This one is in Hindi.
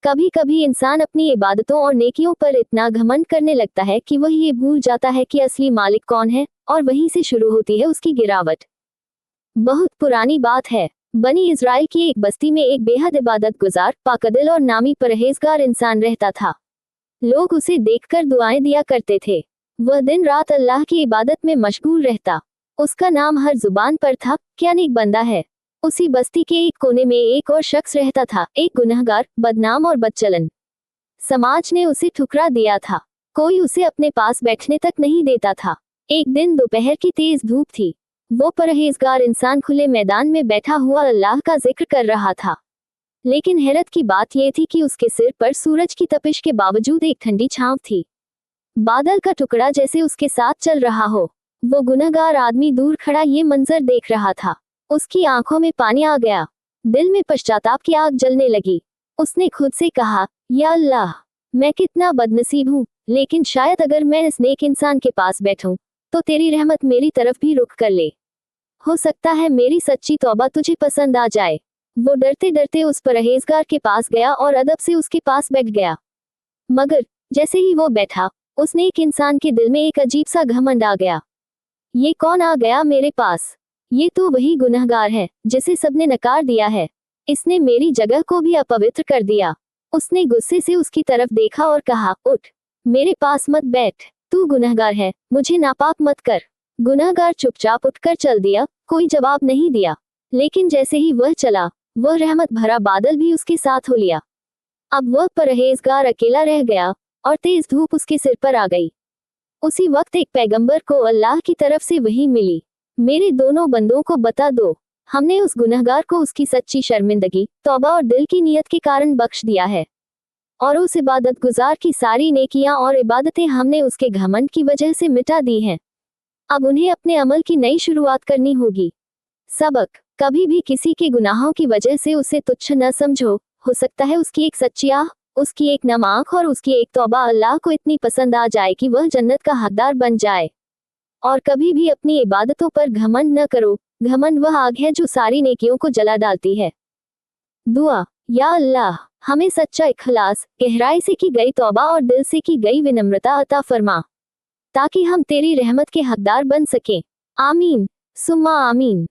कभी कभी इंसान अपनी इबादतों और नेकियों पर इतना घमंड करने लगता है कि वह ये भूल जाता है कि असली मालिक कौन है, और वहीं से शुरू होती है उसकी गिरावट। बहुत पुरानी बात है। बनी इज़राइल की एक बस्ती में एक बेहद इबादत गुजार, पाकदिल और नामी परहेजगार इंसान रहता था। लोग उसे देखकर दुआएं दिया करते थे। वह दिन रात अल्लाह की इबादत में मशगूल रहता। उसका नाम हर जुबान पर था, क्या नेक बंदा है। उसी बस्ती के एक कोने में एक और शख्स रहता था, एक गुनहगार, बदनाम और बदचलन। समाज ने उसे ठुकरा दिया था। कोई उसे अपने पास बैठने तक नहीं देता था। एक दिन दोपहर की तेज धूप थी। वो परहेजगार इंसान खुले मैदान में बैठा हुआ अल्लाह का जिक्र कर रहा था। लेकिन हैरत की बात यह थी कि उसके सिर पर सूरज की तपिश के बावजूद एक ठंडी छांव थी। बादल का टुकड़ा जैसे उसके साथ चल रहा हो। वो गुनहगार आदमी दूर खड़ा ये मंजर देख रहा था। उसकी आंखों में पानी आ गया। दिल में पश्चाताप की आग जलने लगी। उसने खुद से कहा, या अल्लाह, मैं कितना बदनसीब हूँ, लेकिन शायद अगर मैं इस नेक इंसान के पास बैठूं, तो तेरी रहमत मेरी तरफ भी रुख कर ले। हो सकता है मेरी सच्ची तौबा तुझे पसंद आ जाए। वो डरते डरते उस परहेजगार के पास गया और अदब से उसके पास बैठ गया। मगर जैसे ही वो बैठा, उस नेक इंसान के दिल में एक अजीब सा घमंड आ गया। ये कौन आ गया मेरे पास? ये तो वही गुनहगार है जिसे सबने नकार दिया है। इसने मेरी जगह को भी अपवित्र कर दिया। उसने गुस्से से उसकी तरफ देखा और कहा, उठ, मेरे पास मत बैठ। तू गुनहगार है, मुझे नापाक मत कर। गुनहगार चुपचाप उठकर चल दिया, कोई जवाब नहीं दिया। लेकिन जैसे ही वह चला, वह रहमत भरा बादल भी उसके साथ हो लिया। अब वह परहेजगार अकेला रह गया और तेज धूप उसके सिर पर आ गई। उसी वक्त एक पैगंबर को अल्लाह की तरफ से वही मिली, मेरे दोनों बंदों को बता दो, हमने उस गुनहगार को उसकी सच्ची शर्मिंदगी, तौबा और दिल की नीयत के कारण बख्श दिया है, और उस इबादत गुजार की सारी नेकियां और इबादतें हमने उसके घमंड की वजह से मिटा दी हैं। अब उन्हें अपने अमल की नई शुरुआत करनी होगी। सबक, कभी भी किसी के गुनाहों की वजह से उसे तुच्छ न समझो। हो सकता है उसकी एक सच्ची आह, उसकी एक नम आंख और उसकी एक तौबा अल्लाह को इतनी पसंद आ जाए कि वह जन्नत का हकदार बन जाए। और कभी भी अपनी इबादतों पर घमंड न करो। घमंड वह आग है जो सारी नेकियों को जला डालती है। दुआ, या अल्लाह, हमें सच्चा इखलास, गहराई से की गई तौबा और दिल से की गई विनम्रता अता फरमा, ताकि हम तेरी रहमत के हकदार बन सकें। आमीन सुम्मा आमीन।